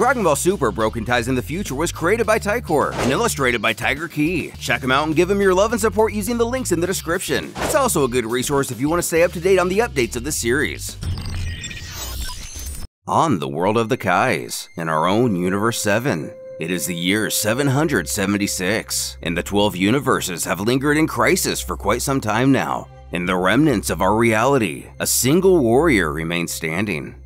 Dragon Ball Super Broken Ties in the Future was created by Tycor and illustrated by Tiger Key. Check him out and give him your love and support using the links in the description. It's also a good resource if you want to stay up to date on the updates of the series. On the world of the Kais, in our own Universe 7. It is the year 776, and the 12 universes have lingered in crisis for quite some time now. In the remnants of our reality, a single warrior remains standing.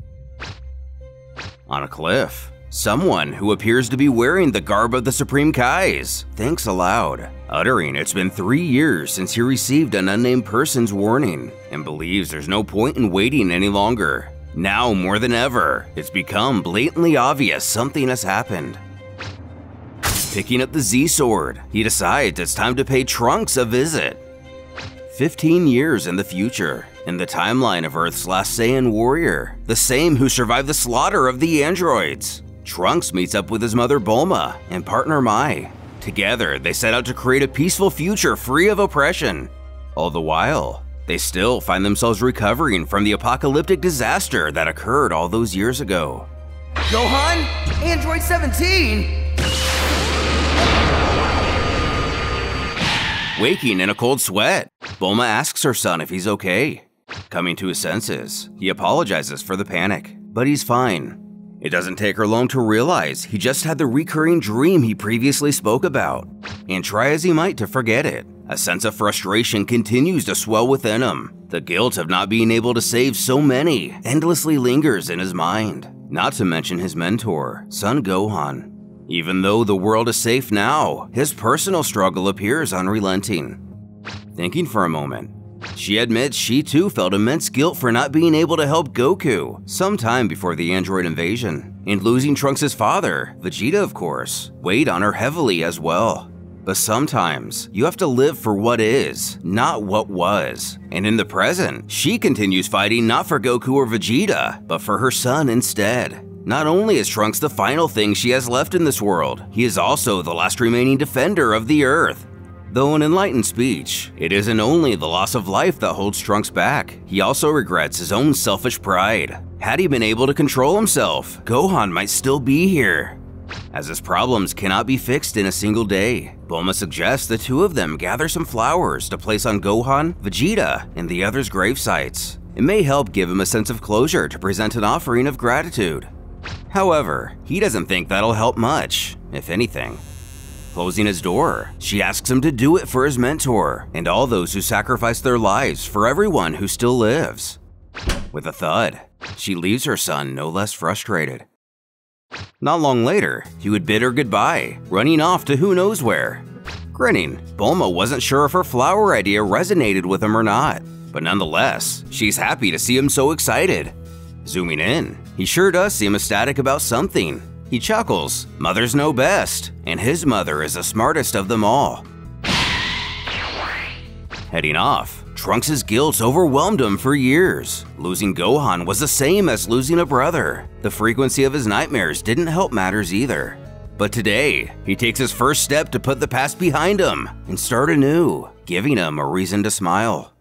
On a cliff, someone who appears to be wearing the garb of the Supreme Kais thinks aloud, uttering it's been 3 years since he received an unnamed person's warning, and believes there's no point in waiting any longer. Now more than ever, it's become blatantly obvious something has happened. Picking up the Z-Sword, he decides it's time to pay Trunks a visit. 15 years in the future, in the timeline of Earth's last Saiyan warrior, the same who survived the slaughter of the androids, Trunks meets up with his mother Bulma and partner Mai. Together, they set out to create a peaceful future free of oppression. All the while, they still find themselves recovering from the apocalyptic disaster that occurred all those years ago. Gohan? Android 17? Waking in a cold sweat, Bulma asks her son if he's okay. Coming to his senses, he apologizes for the panic, but he's fine. It doesn't take her long to realize he just had the recurring dream he previously spoke about, and try as he might to forget it. A sense of frustration continues to swell within him. The guilt of not being able to save so many endlessly lingers in his mind, not to mention his mentor, son Gohan. Even though the world is safe now, his personal struggle appears unrelenting. Thinking for a moment, she admits she too felt immense guilt for not being able to help Goku sometime before the android invasion, and losing Trunks' father, Vegeta of course, weighed on her heavily as well. But sometimes, you have to live for what is, not what was. And in the present, she continues fighting not for Goku or Vegeta, but for her son instead. Not only is Trunks the final thing she has left in this world, he is also the last remaining defender of the Earth. Though an enlightened speech, it isn't only the loss of life that holds Trunks back, he also regrets his own selfish pride. Had he been able to control himself, Gohan might still be here. As his problems cannot be fixed in a single day, Bulma suggests the two of them gather some flowers to place on Gohan, Vegeta, and the others' grave sites. It may help give him a sense of closure to present an offering of gratitude. However, he doesn't think that'll help much, if anything. Closing his door, she asks him to do it for his mentor and all those who sacrificed their lives for everyone who still lives. With a thud, she leaves her son no less frustrated. Not long later, he would bid her goodbye, running off to who knows where. Grinning, Bulma wasn't sure if her flower idea resonated with him or not, but nonetheless, she's happy to see him so excited. Zooming in, he sure does seem ecstatic about something. He chuckles, mothers know best, and his mother is the smartest of them all. Heading off, Trunks' guilt overwhelmed him for years. Losing Gohan was the same as losing a brother. The frequency of his nightmares didn't help matters either. But today, he takes his first step to put the past behind him and start anew, giving him a reason to smile.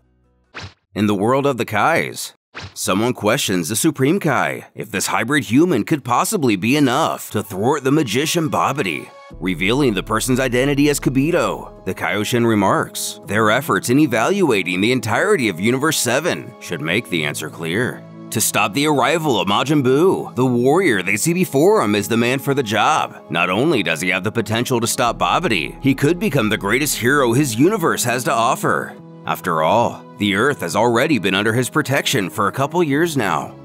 In the world of the Kais, someone questions the Supreme Kai if this hybrid human could possibly be enough to thwart the magician Babidi. Revealing the person's identity as Kibito, the Kaioshin remarks, their efforts in evaluating the entirety of Universe 7 should make the answer clear. To stop the arrival of Majin Buu, the warrior they see before him is the man for the job. Not only does he have the potential to stop Babidi, he could become the greatest hero his universe has to offer. After all, the Earth has already been under his protection for a couple years now.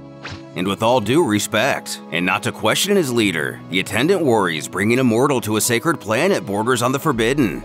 And with all due respect, and not to question his leader, the attendant worries bringing a mortal to a sacred planet borders on the forbidden.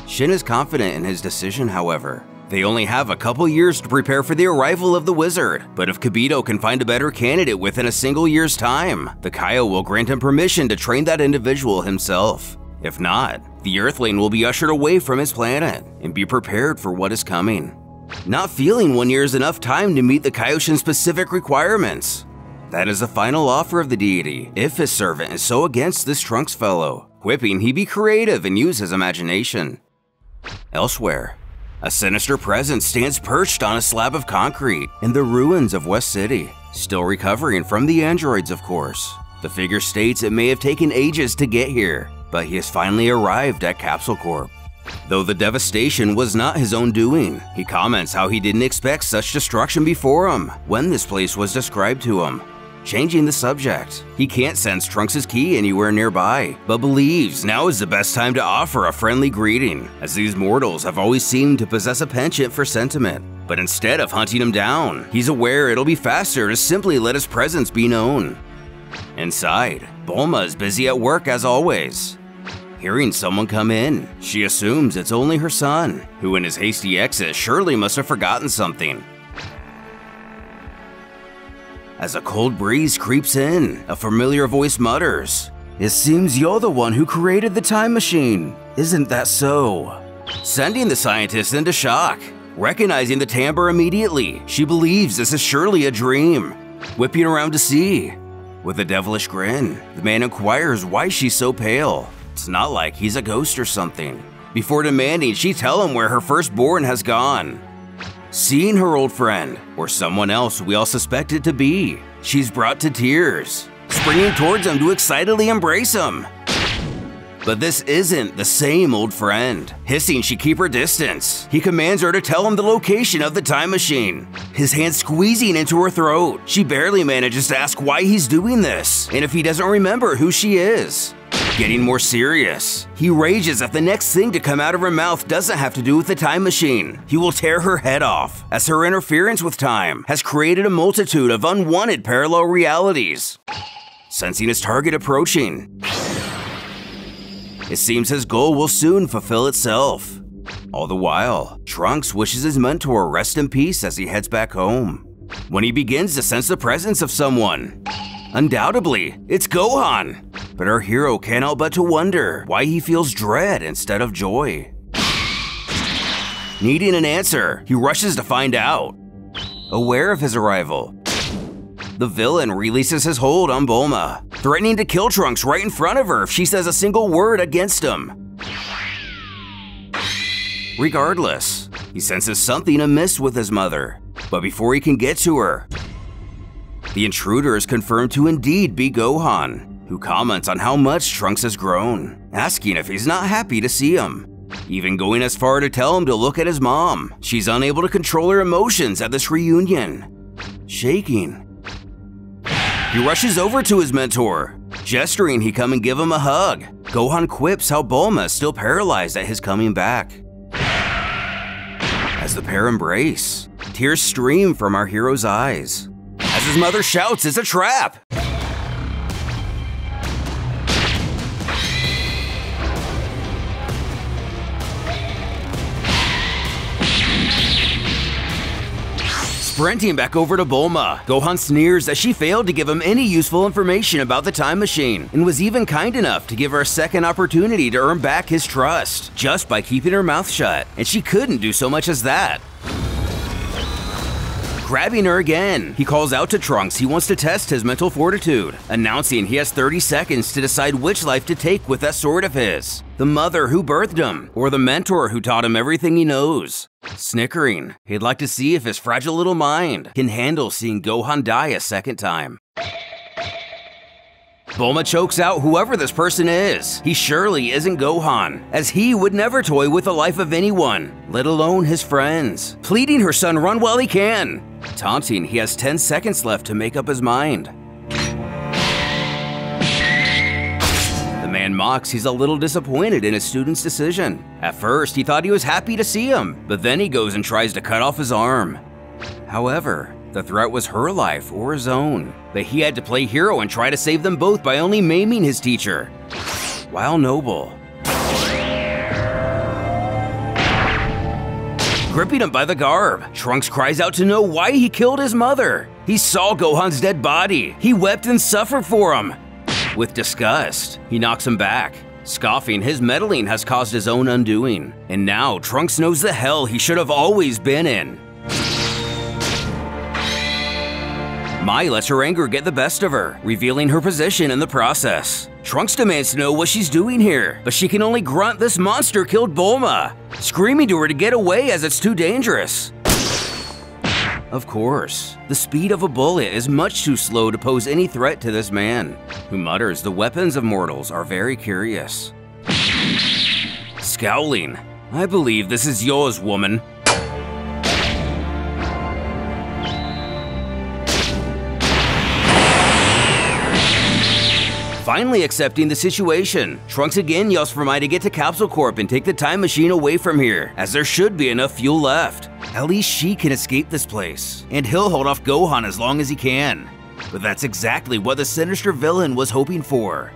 Shin is confident in his decision, however. They only have a couple years to prepare for the arrival of the wizard, but if Kibito can find a better candidate within a single year's time, the Kaio will grant him permission to train that individual himself. If not, the Earthling will be ushered away from his planet and be prepared for what is coming. Not feeling 1 year is enough time to meet the Kaioshin's specific requirements. That is the final offer of the deity if his servant is so against this Trunks fellow, quipping he be creative and use his imagination. Elsewhere, a sinister presence stands perched on a slab of concrete in the ruins of West City, still recovering from the androids of course. The figure states it may have taken ages to get here, but he has finally arrived at Capsule Corp. Though the devastation was not his own doing, he comments how he didn't expect such destruction before him when this place was described to him. Changing the subject, he can't sense Trunks' key anywhere nearby, but believes now is the best time to offer a friendly greeting, as these mortals have always seemed to possess a penchant for sentiment. But instead of hunting him down, he's aware it'll be faster to simply let his presence be known. Inside, Bulma is busy at work as always. Hearing someone come in, she assumes it's only her son, who in his hasty exit surely must have forgotten something. As a cold breeze creeps in, a familiar voice mutters, "It seems you're the one who created the time machine. Isn't that so?" Sending the scientist into shock. Recognizing the timbre immediately, she believes this is surely a dream. Whipping around to see. With a devilish grin, the man inquires why she's so pale. It's not like he's a ghost or something. Before demanding she tell him where her firstborn has gone. Seeing her old friend, or someone else we all suspect it to be, she's brought to tears, springing towards him to excitedly embrace him. But this isn't the same old friend. Hissing she keep her distance, he commands her to tell him the location of the time machine. His hand squeezing into her throat, she barely manages to ask why he's doing this, and if he doesn't remember who she is. Getting more serious, he rages if the next thing to come out of her mouth doesn't have to do with the time machine. He will tear her head off, as her interference with time has created a multitude of unwanted parallel realities. Sensing his target approaching, it seems his goal will soon fulfill itself. All the while, Trunks wishes his mentor rest in peace as he heads back home. When he begins to sense the presence of someone, undoubtedly, it's Gohan. But our hero can't help but to wonder why he feels dread instead of joy. Needing an answer, he rushes to find out. Aware of his arrival, the villain releases his hold on Bulma, threatening to kill Trunks right in front of her if she says a single word against him. Regardless, he senses something amiss with his mother, but before he can get to her, the intruder is confirmed to indeed be Gohan, who comments on how much Trunks has grown, asking if he's not happy to see him, even going as far to tell him to look at his mom. She's unable to control her emotions at this reunion. Shaking, he rushes over to his mentor, gesturing he come and give him a hug. Gohan quips how Bulma is still paralyzed at his coming back. As the pair embrace, tears stream from our hero's eyes, as his mother shouts it's a trap. Sprinting back over to Bulma, Gohan sneers that she failed to give him any useful information about the time machine, and was even kind enough to give her a second opportunity to earn back his trust, just by keeping her mouth shut, and she couldn't do so much as that. Grabbing her again, he calls out to Trunks he wants to test his mental fortitude, announcing he has 30 seconds to decide which life to take with that sword of his. The mother who birthed him, or the mentor who taught him everything he knows. Snickering, he'd like to see if his fragile little mind can handle seeing Gohan die a second time. Bulma chokes out whoever this person is. He surely isn't Gohan, as he would never toy with the life of anyone, let alone his friends, pleading her son run while he can, taunting he has 10 seconds left to make up his mind. The man mocks he's a little disappointed in his student's decision. At first, he thought he was happy to see him, but then he goes and tries to cut off his arm. However, the threat was her life or his own, but he had to play hero and try to save them both by only maiming his teacher. While noble, gripping him by the garb, Trunks cries out to know why he killed his mother. He saw Gohan's dead body. He wept and suffered for him. With disgust, he knocks him back, scoffing his meddling has caused his own undoing. And now Trunks knows the hell he should have always been in. Mai lets her anger get the best of her, revealing her position in the process. Trunks demands to know what she's doing here, but she can only grunt this monster killed Bulma, screaming to her to get away as it's too dangerous. Of course, the speed of a bullet is much too slow to pose any threat to this man, who mutters the weapons of mortals are very curious. Scowling, I believe this is yours, woman. Finally accepting the situation, Trunks again yells for Mai to get to Capsule Corp and take the time machine away from here, as there should be enough fuel left. At least she can escape this place, and he'll hold off Gohan as long as he can. But that's exactly what the sinister villain was hoping for.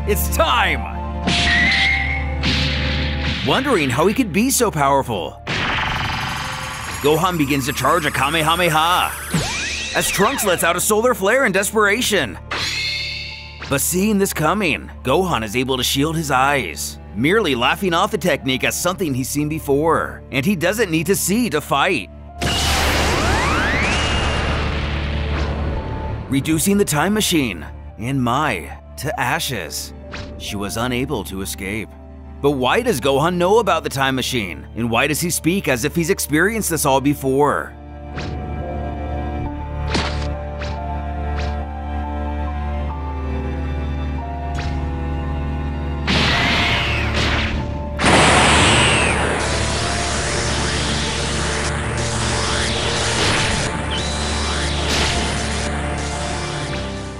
It's time! Wondering how he could be so powerful, Gohan begins to charge a Kamehameha, as Trunks lets out a solar flare in desperation. But seeing this coming, Gohan is able to shield his eyes, merely laughing off the technique as something he's seen before, and he doesn't need to see to fight. Reducing the time machine, and Mai to ashes. She was unable to escape. But why does Gohan know about the time machine? And why does he speak as if he's experienced this all before?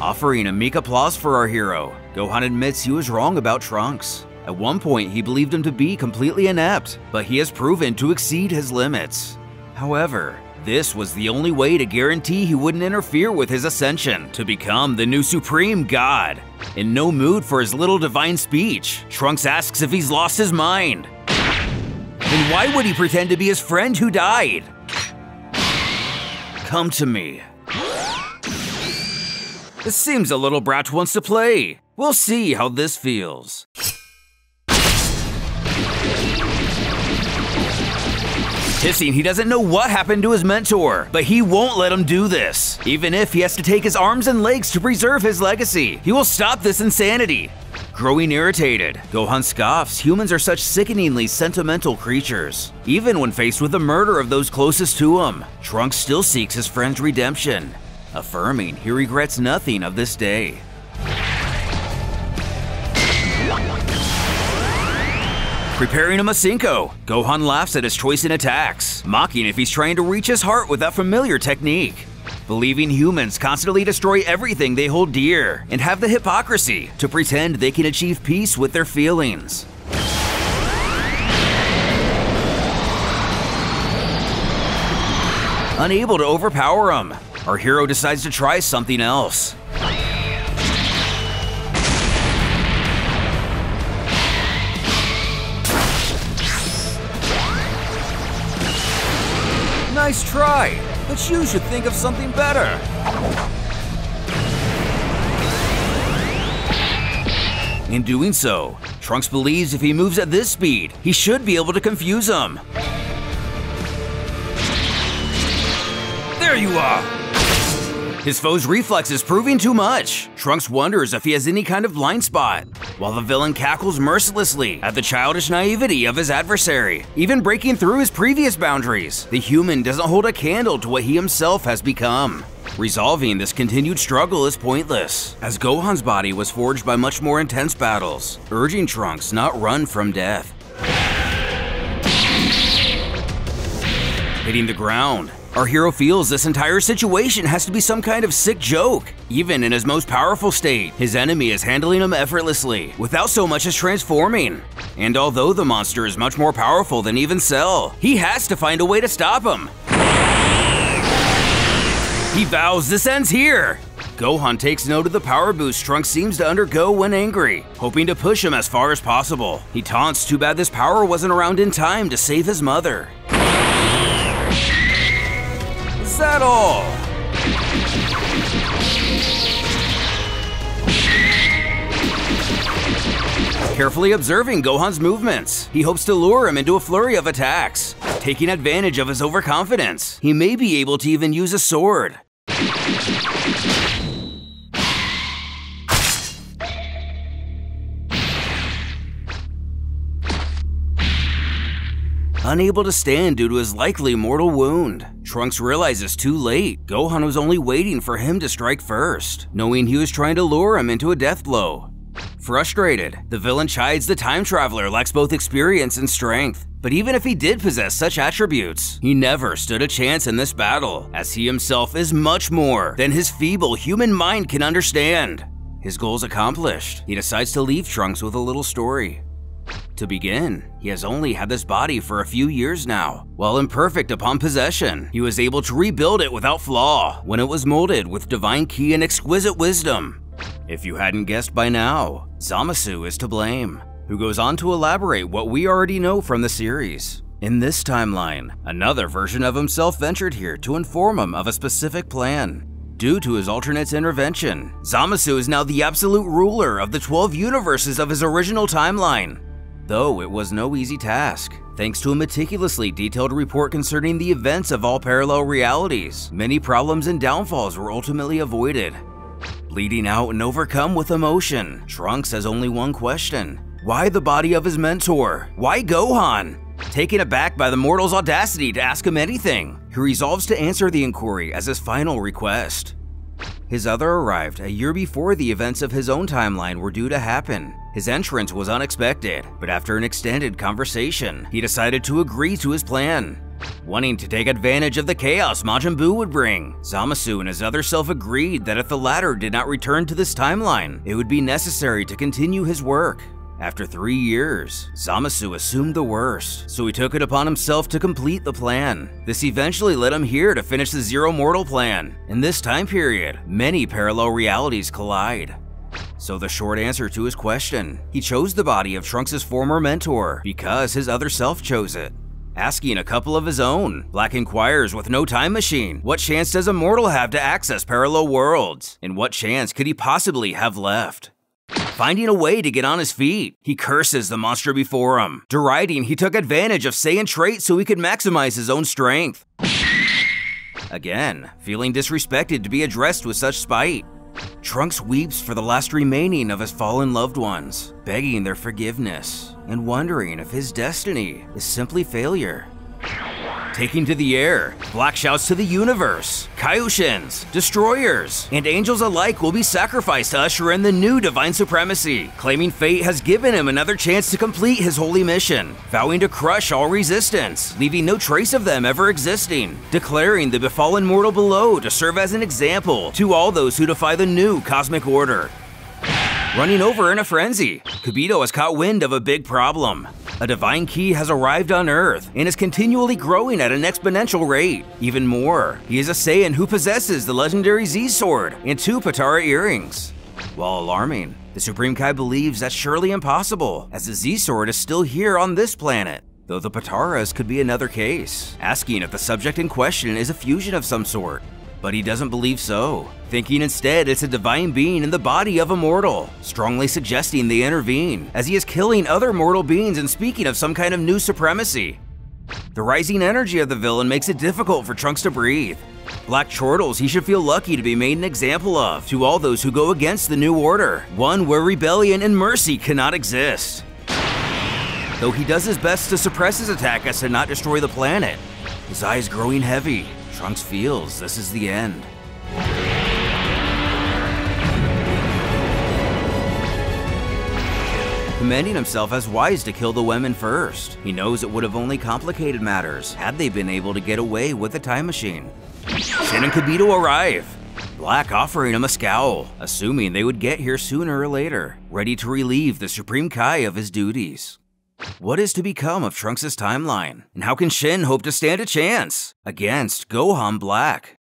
Offering a meek applause for our hero, Gohan admits he was wrong about Trunks. At one point, he believed him to be completely inept, but he has proven to exceed his limits. However, this was the only way to guarantee he wouldn't interfere with his ascension to become the new Supreme God. In no mood for his little divine speech, Trunks asks if he's lost his mind. Then why would he pretend to be his friend who died? Come to me. It seems a little brat wants to play. We'll see how this feels. Hissing he doesn't know what happened to his mentor, but he won't let him do this. Even if he has to take his arms and legs to preserve his legacy, he will stop this insanity. Growing irritated, Gohan scoffs humans are such sickeningly sentimental creatures. Even when faced with the murder of those closest to him, Trunks still seeks his friend's redemption, affirming he regrets nothing of this day. Preparing a Masenko, Gohan laughs at his choice in attacks, mocking if he's trying to reach his heart with that familiar technique. Believing humans constantly destroy everything they hold dear, and have the hypocrisy to pretend they can achieve peace with their feelings. Unable to overpower him, our hero decides to try something else. Nice try, but you should think of something better. In doing so, Trunks believes if he moves at this speed, he should be able to confuse him. There you are! His foe's reflexes proving too much. Trunks wonders if he has any kind of blind spot, while the villain cackles mercilessly at the childish naivety of his adversary, even breaking through his previous boundaries. The human doesn't hold a candle to what he himself has become. Resolving this continued struggle is pointless, as Gohan's body was forged by much more intense battles, urging Trunks not run from death. Hitting the ground, our hero feels this entire situation has to be some kind of sick joke. Even in his most powerful state, his enemy is handling him effortlessly, without so much as transforming. And although the monster is much more powerful than even Cell, he has to find a way to stop him. He vows this ends here. Gohan takes note of the power boost Trunks seems to undergo when angry, hoping to push him as far as possible. He taunts too bad this power wasn't around in time to save his mother. Is that all? Carefully observing Gohan's movements, he hopes to lure him into a flurry of attacks. Taking advantage of his overconfidence, he may be able to even use a sword. unable to stand due to his likely mortal wound. Trunks realizes too late Gohan was only waiting for him to strike first, knowing he was trying to lure him into a death blow. Frustrated, the villain chides the time traveler lacks both experience and strength. But even if he did possess such attributes, he never stood a chance in this battle, as he himself is much more than his feeble human mind can understand. His goals accomplished, he decides to leave Trunks with a little story. To begin, he has only had this body for a few years now. While imperfect upon possession, he was able to rebuild it without flaw when it was molded with divine ki and exquisite wisdom. If you hadn't guessed by now, Zamasu is to blame, who goes on to elaborate what we already know from the series. In this timeline, another version of himself ventured here to inform him of a specific plan. Due to his alternate's intervention, Zamasu is now the absolute ruler of the 12 universes of his original timeline. Though it was no easy task, thanks to a meticulously detailed report concerning the events of all parallel realities, many problems and downfalls were ultimately avoided. Bleeding out and overcome with emotion, Trunks has only one question. Why the body of his mentor? Why Gohan? Taken aback by the mortal's audacity to ask him anything, he resolves to answer the inquiry as his final request. His other arrived a year before the events of his own timeline were due to happen. His entrance was unexpected, but after an extended conversation, he decided to agree to his plan. Wanting to take advantage of the chaos Majin Buu would bring, Zamasu and his other self agreed that if the latter did not return to this timeline, it would be necessary to continue his work. After 3 years, Zamasu assumed the worst, so he took it upon himself to complete the plan. This eventually led him here to finish the Zero Mortal plan. In this time period, many parallel realities collide. So the short answer to his question, he chose the body of Trunks' former mentor because his other self chose it. Asking a couple of his own, Black inquires with no time machine, what chance does a mortal have to access parallel worlds? And what chance could he possibly have left? Finding a way to get on his feet, he curses the monster before him, deriding he took advantage of Saiyan traits so he could maximize his own strength. Again, feeling disrespected to be addressed with such spite, Trunks weeps for the last remaining of his fallen loved ones, begging their forgiveness and wondering if his destiny is simply failure. Taking to the air, Black shouts to the universe, Kaioshins, destroyers, and angels alike will be sacrificed to usher in the new divine supremacy, claiming fate has given him another chance to complete his holy mission, vowing to crush all resistance, leaving no trace of them ever existing, declaring the befallen mortal below to serve as an example to all those who defy the new cosmic order. Running over in a frenzy, Kibito has caught wind of a big problem. A divine ki has arrived on Earth and is continually growing at an exponential rate. Even more, he is a Saiyan who possesses the legendary Z-Sword and 2 Potara earrings. While alarming, the Supreme Kai believes that's surely impossible, as the Z-Sword is still here on this planet, though the Potaras could be another case, asking if the subject in question is a fusion of some sort. But he doesn't believe so, thinking instead it's a divine being in the body of a mortal, strongly suggesting they intervene, as he is killing other mortal beings and speaking of some kind of new supremacy. The rising energy of the villain makes it difficult for Trunks to breathe. Black chortles he should feel lucky to be made an example of to all those who go against the new order, one where rebellion and mercy cannot exist. Though he does his best to suppress his attack as to not destroy the planet, his eyes growing heavy, Trunks feels this is the end. Commending himself as wise to kill the women first, he knows it would have only complicated matters had they been able to get away with the time machine. Shin and Kibito arrive, Black offering him a scowl, assuming they would get here sooner or later, ready to relieve the Supreme Kai of his duties. What is to become of Trunks' timeline, and how can Shin hope to stand a chance against Gohan Black?